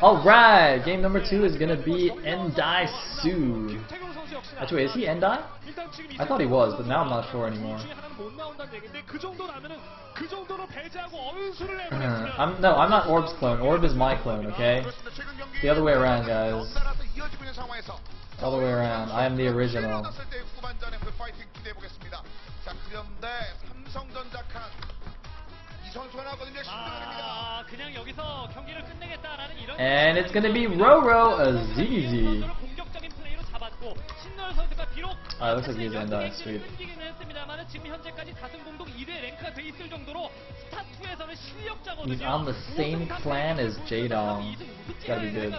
Alright, game number 2 is gonna be Endai Su. Actually, is he Endai? I thought he was, but now I'm not sure anymore. I'm not Orb's clone. Orb is my clone, okay? The other way around, guys. Other way around. I am the original. And it's gonna be RorO Azizi. Alright, looks like he's Endai. Sweet. He's on the same clan as Jaedong. It's gotta be good.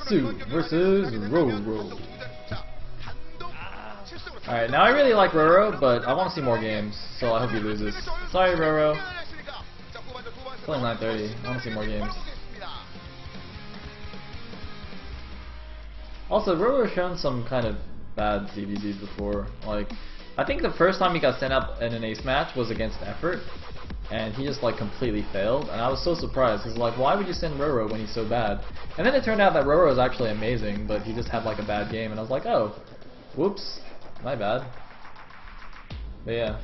Su versus RorO. Alright, now I really like RorO, but I want to see more games, so I hope he loses. Sorry, RorO. It's only 9:30. I want to see more games. Also, RorO has shown some kind of bad CVDs before. Like, I think the first time he got sent up in an ace match was against Effort, and he just like completely failed, and I was so surprised, because like, why would you send RorO when he's so bad? And then it turned out that RorO is actually amazing, but he just had like a bad game, and I was like, oh, whoops, my bad. But yeah,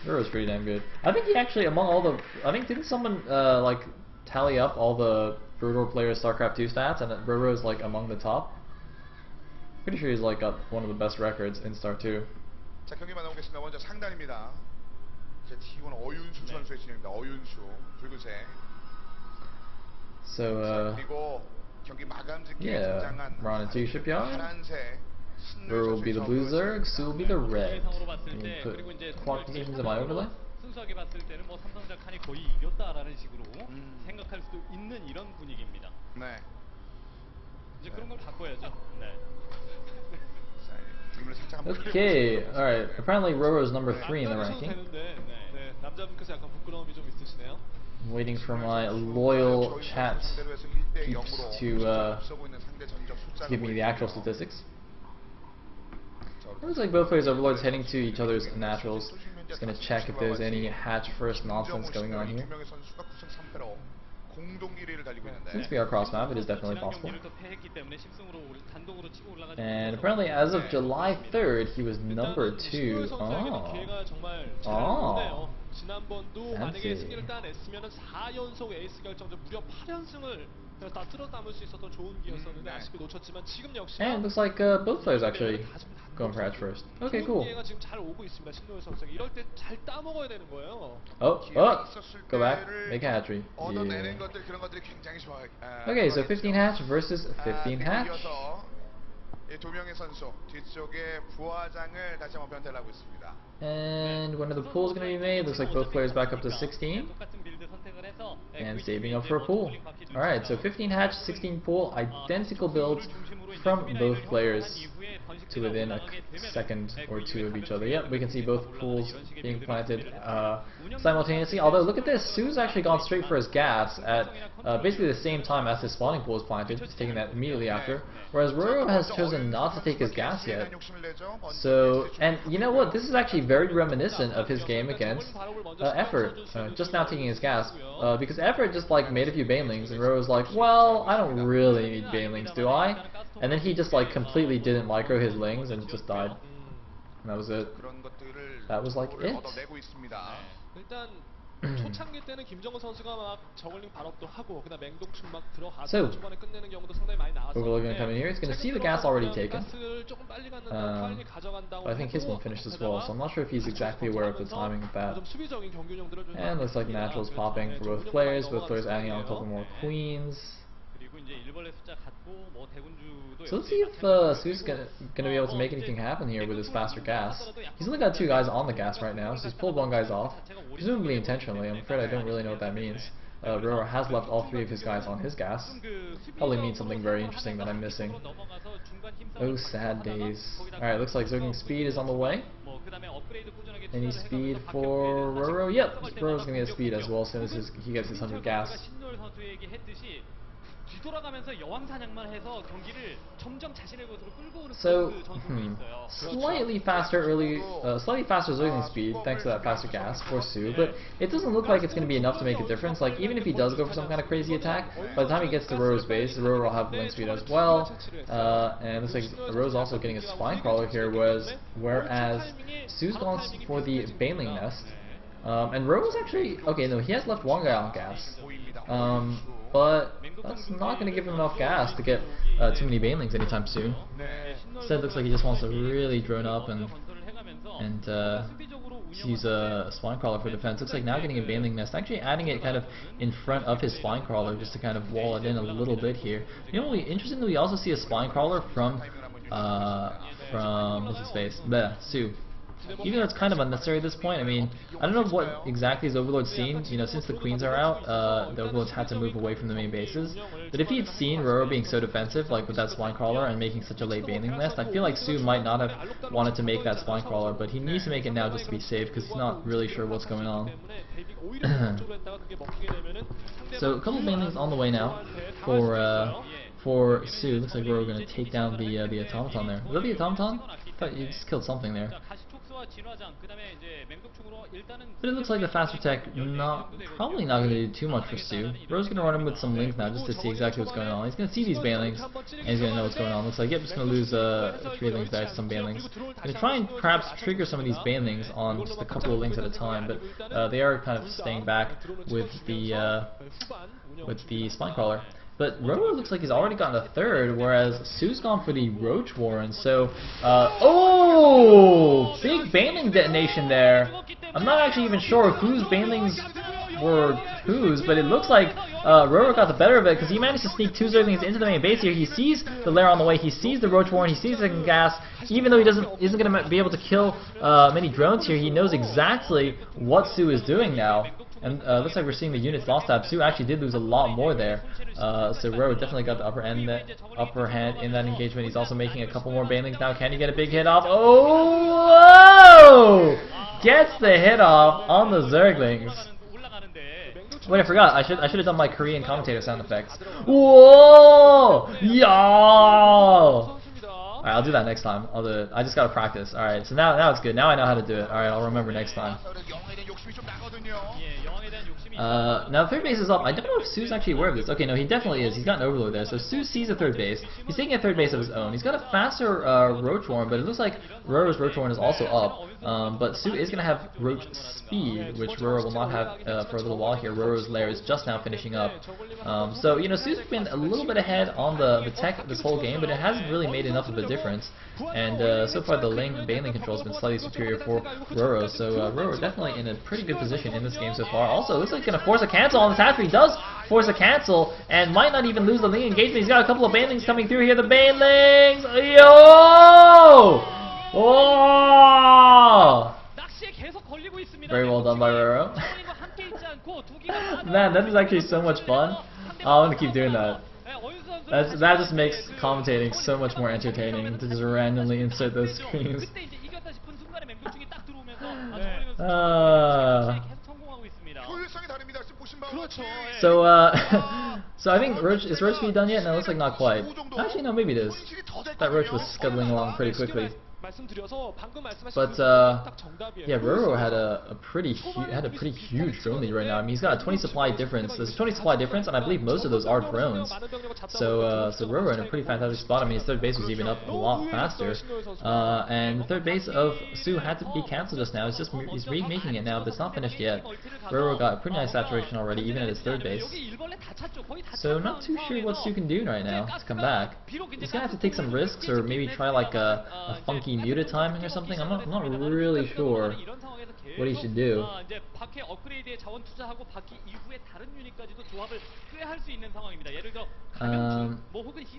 RorO's pretty damn good. I think he actually, among all the, I think didn't someone like tally up all the Brutal players StarCraft 2 stats, and RorO is like among the top? Pretty sure he's like got one of the best records in Star 2. 자, 경기 만나보겠습니다. 먼저 상단입니다. 이제 T1 어윤수 선수의 진영입니다. 어윤수 붉은색. So 그리고 경기 마감 직후에 yeah, 등장한 Ron and 2 shipyard. 파란색 RorO will be the blue Zerg, Su will be the red. Put clock positions in my overlay. 순수하게 봤을 때는 뭐 삼성전자 칸이 거의 이겼다라는 식으로 생각할 수도 있는 이런 분위기입니다. 네. 이제 그런 걸 바꿔야죠. 네. Okay, alright. Apparently RorO is number 3 in the ranking. I'm waiting for my loyal chat peeps to give me the actual statistics. It looks like both players' overlords heading to each other's naturals. Just gonna check if there's any hatch first nonsense going on here. Since we are cross map, it is definitely possible. And apparently, as of July 3rd, he was number 2. Oh. Oh. Fancy. And it looks like both players actually going for hatch first. Okay, cool. Oh, go back, make a hatchery. Yeah. Okay, so 15 hatch versus 15 hatch. And when are the pools going to be made? Looks like both players back up to 16. And saving up for a pool. Alright, so 15 hatch, 16 pool, identical builds from both players to within a second or two of each other. Yep, we can see both pools being planted simultaneously. Although, look at this, Su's actually gone straight for his gas at basically the same time as his spawning pool is planted. He's taking that immediately after. Whereas RorO has chosen not to take his gas yet. So, and you know what, this is actually very reminiscent of his game against Effort, just now taking his gas. Because Effort just like made a few banelings, and RorO was like, well, I don't really need banelings, do I? And then he just like completely didn't micro his lings and just died. And that was it. That was like it. So, Overlord gonna come in here. He's gonna see the gas already taken. But I think his one finished as well, so I'm not sure if he's exactly aware of the timing of that. And looks like naturals popping for both players adding on a couple more queens. So let's see if Su's gonna be able to make anything happen here with his faster gas. He's only got 2 guys on the gas right now, so he's pulled 1 guy off, presumably intentionally. I'm afraid I don't really know what that means. RorO has left all 3 of his guys on his gas. Probably means something very interesting that I'm missing. Oh, sad days. Alright, looks like Zerging speed is on the way. Any speed for RorO? Yep, RorO's gonna get speed as well as soon as he gets his 100 gas. 뒤돌아가면서 여왕 사냥만 해서 경기를 점점 자신의 것으로 끌고 오는 So, 그 전술도 있어요. slightly faster zoiling speed, thanks to that faster gas for Su, but it doesn't look like it's going to be enough to make a difference. Like, even if he does go for some kind of crazy attack, by the time he gets to RorO's base, RorO will have link speed as well, and it looks like RorO's also getting a spine crawler here, whereas Su's gone for the Baneling Nest, and RorO's actually, okay, no, he has left one guy on gas, but that's not going to give him enough gas to get too many Banelings anytime soon. Instead, it looks like he just wants to really drone up and use a spine crawler for defense. Looks like now getting a Baneling Nest, actually adding it kind of in front of his spine crawler just to kind of wall it in a little bit here. You know, interestingly, we also see a spine crawler from what's his face? Su. Even though it's kind of unnecessary at this point, I mean, I don't know what exactly his Overlord's seen. You know, since the Queens are out, the Overlords had to move away from the main bases. But if he had seen RorO being so defensive, like with that spine crawler and making such a late Baneling Nest, I feel like Su might not have wanted to make that spine crawler, but he needs to make it now just to be safe because he's not really sure what's going on. So a couple of Banelings on the way now for Su. Looks like we're going to take down the automaton there. Was that the automaton? I thought you just killed something there. But it looks like the faster tech probably not going to do too much for Su. RorO's going to run him with some link now just to see exactly what's going on. He's going to see these Banelings and he's going to know what's going on. Looks like, yep, just going to lose 3 links back to some Banelings. Going to try and perhaps trigger some of these Banelings on just a couple of links at a time, but they are kind of staying back with the spine crawler. But RorO looks like he's already gotten a third, whereas Su's gone for the Roach Warren. So, oh, big Baneling detonation there. I'm not actually even sure whose Banelings were whose, but it looks like RorO got the better of it because he managed to sneak 2 Zerglings into the main base here. He sees the lair on the way, he sees the Roach Warren, he sees the gas. Even though he isn't going to be able to kill many drones here, he knows exactly what Su is doing now. And looks like we're seeing the units lost tab. Su actually did lose a lot more there. So RorO definitely got the upper hand in that engagement. He's also making a couple more Banelings now. Can he get a big hit off? Oh! Gets the hit off on the Zerglings. Wait, I forgot. I should have done my Korean commentator sound effects. Whoa! Yo! Alright, I'll do that next time. I'll do it. I just gotta practice. Alright, so now it's good. Now I know how to do it. Alright, I'll remember next time. Now third base is up. I don't know if Su's actually aware of this. Okay, no, he definitely is. He's got an Overlord there. So Su sees a third base. He's taking a third base of his own. He's got a faster Roach Warren, but it looks like RorO's Roach Warren is also up. But Su is going to have Roach Speed, which RorO will not have for a little while here. RorO's lair is just now finishing up. So, you know, Su's been a little bit ahead on the tech this whole game, but it hasn't really made enough of a difference. And so far the Baneling control has been slightly superior for RorO. So RorO definitely in a pretty good position in this game so far. Also, looks like he's going to force a cancel on this hatchery. He does force a cancel and might not even lose the link engagement. He's got a couple of Banelings coming through here. The Banelings! Yo! Oh! Very well done by RorO. Man, that is actually so much fun. I want to keep doing that. That just makes commentating so much more entertaining to just randomly insert those screens. So I think is Roach speed done yet? No, it looks like not quite. Actually, no, maybe it is. That Roach was scuttling along pretty quickly. But yeah, RorO had a pretty huge drone lead right now. I mean, he's got a 20 supply difference. There's a 20 supply difference, and I believe most of those are drones. So RorO in a pretty fantastic spot. I mean, his third base was even up a lot faster. And the third base of Su had to be cancelled just now. He's remaking it now, but it's not finished yet. RorO got a pretty nice saturation already, even at his third base. So not too sure what Su can do right now to come back. He's gonna have to take some risks, or maybe try like a funky muted timing or something. I'm not really sure what he should do. Well,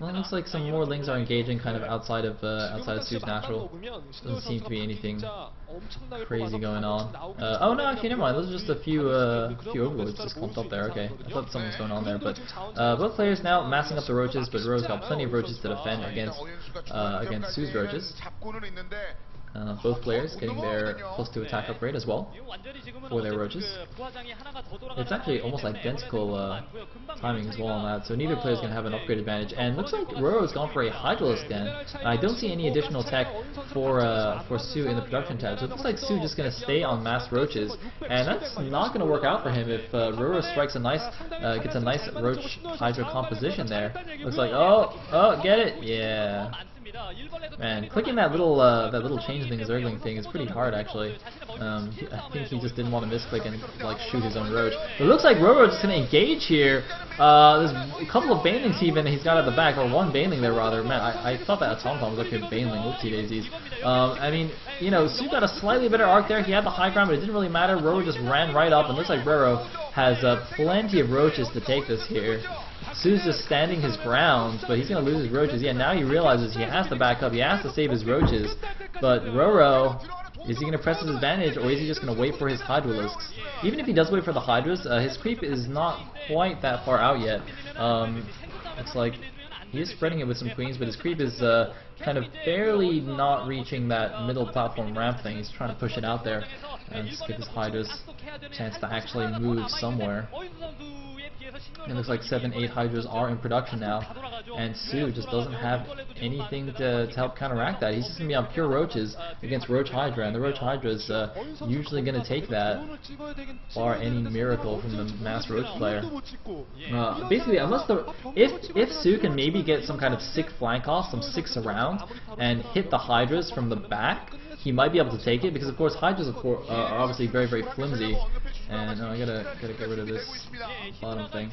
it looks like some more lings are engaging kind of outside of Su's natural. Doesn't seem to be anything crazy going on. Oh no, actually never mind. Those are just a few Overlords just clumped up there. Okay, I thought something was going on there. But both players now massing up the Roaches, but RorO's got plenty of Roaches to defend against Su's Roaches. Both players getting their close to attack upgrade as well for their roaches. It's actually almost identical timing as well on that, so neither player is going to have an upgrade advantage. And looks like RorO's gone for a Hydralisk again. I don't see any additional tech for Su in the production tab, so it looks like Su just going to stay on mass roaches, and that's not going to work out for him if RorO strikes a nice, gets a nice roach Hydra composition there. Looks like, oh, get it, yeah. Man, clicking that little change thing, Zergling thing, is pretty hard actually. I think he just didn't want to misclick and like shoot his own roach. But it looks like RorO just gonna engage here. There's a couple of banelings even he's got at the back, or one baneling there rather. Man, I thought that Tom was like a baneling. Whoopsie daisies. I mean, you know, Su got a slightly better arc there. He had the high ground, but it didn't really matter. RorO just ran right up, and looks like RorO has plenty of roaches to take this here. Su's just standing his ground, but he's going to lose his roaches. Yeah, now he realizes he has to back up, he has to save his roaches. But RorO, is he going to press his advantage, or is he just going to wait for his Hydralisks? Even if he does wait for the Hydras, his creep is not quite that far out yet. It's like he is spreading it with some queens, but his creep is kind of barely not reaching that middle platform ramp thing. He's trying to push it out there and just give his Hydras a chance to actually move somewhere. It looks like 7-8 Hydras are in production now, and Su just doesn't have anything to help counteract that. He's just going to be on pure roaches against Roach Hydra, and the Roach Hydra is usually going to take that, bar any miracle from the mass roach player. Basically, if Su can maybe get some kind of sick flank off, some sick surround, and hit the Hydras from the back, he might be able to take it, because of course Hydras are obviously very, very flimsy. And I gotta get rid of this bottom thing.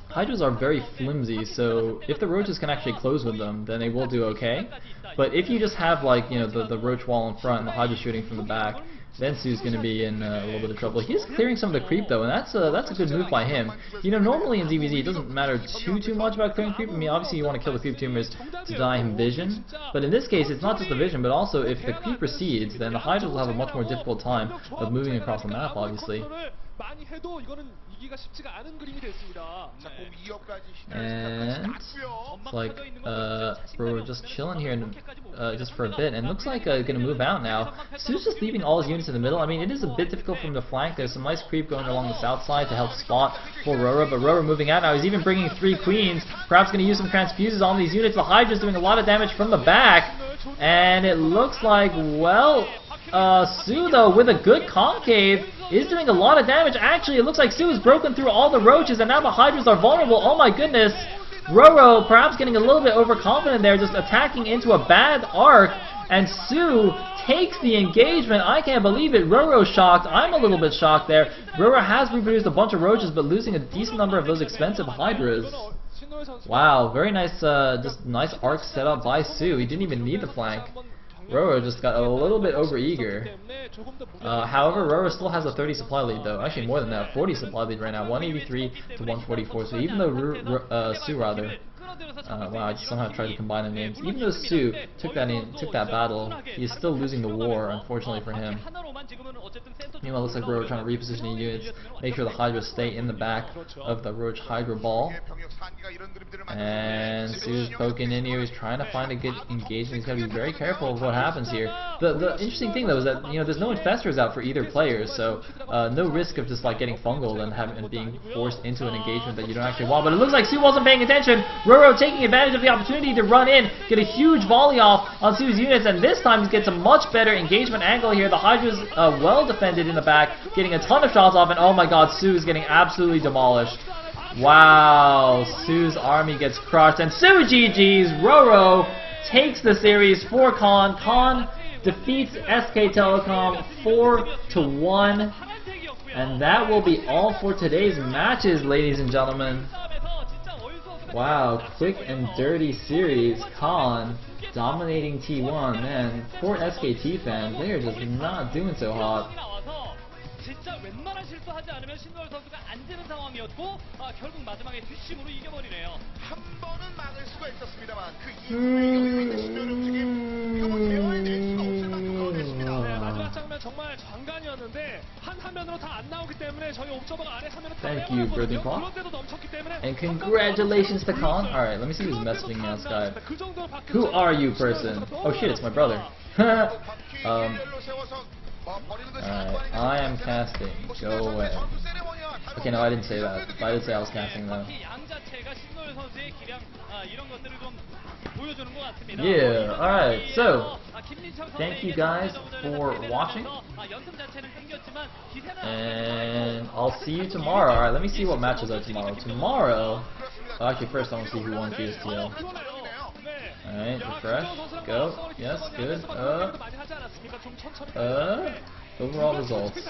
Hydras are very flimsy, so if the roaches can actually close with them, then they will do okay. But if you just have, like, you know, the roach wall in front and the Hydra shooting from the back, then Su's going to be in a little bit of trouble. He's clearing some of the creep though, and that's a good move by him. You know, normally in DBZ it doesn't matter too much about clearing creep. I mean, obviously you want to kill the creep tumors to deny him vision, but in this case it's not just the vision, but also if the creep recedes, then the Hydras will have a much more difficult time of moving across the map, obviously. And it's like we're just chilling here just for a bit, and looks like gonna move out now. Su's just leaving all his units in the middle. I mean, it is a bit difficult for him to flank. There's some nice creep going along the south side to help spot for RorO, but RorO moving out now. He's even bringing 3 queens, perhaps gonna use some transfuses on these units. The Hydra's doing a lot of damage from the back, and it looks like, well, Su though with a good concave is doing a lot of damage. Actually, it looks like Su has broken through all the roaches, and now the Hydras are vulnerable. Oh my goodness. RorO perhaps getting a little bit overconfident there, just attacking into a bad arc, and Su takes the engagement. I can't believe it. RorO's shocked. I'm a little bit shocked there. RorO has reproduced a bunch of roaches, but losing a decent number of those expensive Hydras. Wow, very nice, just nice arc set up by Su. He didn't even need the flank. RorO just got a little bit overeager. However, RorO still has a 30 supply lead though. Actually more than that, 40 supply lead right now, 183 to 144. So even though Su rather, wow, I just somehow tried to combine the names. Even though Su took that battle, he is still losing the war, unfortunately for him. Meanwhile, it looks like RorO trying to reposition the units, make sure the Hydras stay in the back of the Roach Hydra ball. And Su's poking in here. He's trying to find a good engagement. He's got to be very careful of what happens here. The interesting thing though is that, you know, there's no infestors out for either player, so no risk of just like getting fungled and being forced into an engagement that you don't actually want. But it looks like Su wasn't paying attention. RorO taking advantage of the opportunity to run in, get a huge volley off on Su's units, and this time he gets a much better engagement angle here. The Hydra's well defended in the back, getting a ton of shots off, and oh my god, Su is getting absolutely demolished. Wow, Su's army gets crushed, and Su GG's. RorO takes the series for Khan. Khan defeats SK Telecom 4-1, and that will be all for today's matches, ladies and gentlemen. Wow, quick and dirty series. Khan dominating T1. Man, poor SKT fans, they are just not doing so hot. 진짜 웬만한 실수하지 않으면 신노열 선수가 안 되는 상황이었고 결국 마지막에 뒷심으로 이겨버리네요. 한 번은 막을 수가 있었습니다만 그 이후에 신노열 움직임, 이거 뭐 대화해낼 수가 없을 만큼 거대했습니다. 마지막 장면 정말 장관이었는데 되는데 한 화면으로 다 안 나오기 때문에 저희 옵저버가 아래 화면을 다 Thank you, 빼버렸거든요. Birdie Paw. 그런데도 넘쳤기 때문에 And congratulations to Khan. Alright, let me see who's messaging now, Sky. 그 정도로 바뀌었죠. Who are you, person? Oh shit, it's my brother. Alright, I am casting. Go away. Okay, no, I didn't say that. I did say I was casting though. 양 자체가 신노일 선수의 기량 이런 것들을 좀 보여주는 것 같습니다. Yeah, alright, so 김민철 thank you 선수에게 guys 선수들을 for 상대를 watching. 하면서, 연습 자체는 끊겼지만 기세는 And I'll see you tomorrow. Alright, let me see what matches are tomorrow. Tomorrow, well, actually first I want to see who won PSTL. Alright, refresh, go, yes, good, overall results. That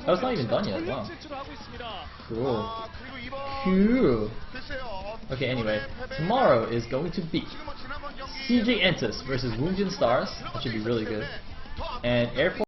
was not even done yet, wow. Cool. Cool. Okay, anyway, tomorrow is going to be CJ Entus versus Woongjin Stars, that should be really good, and Air Force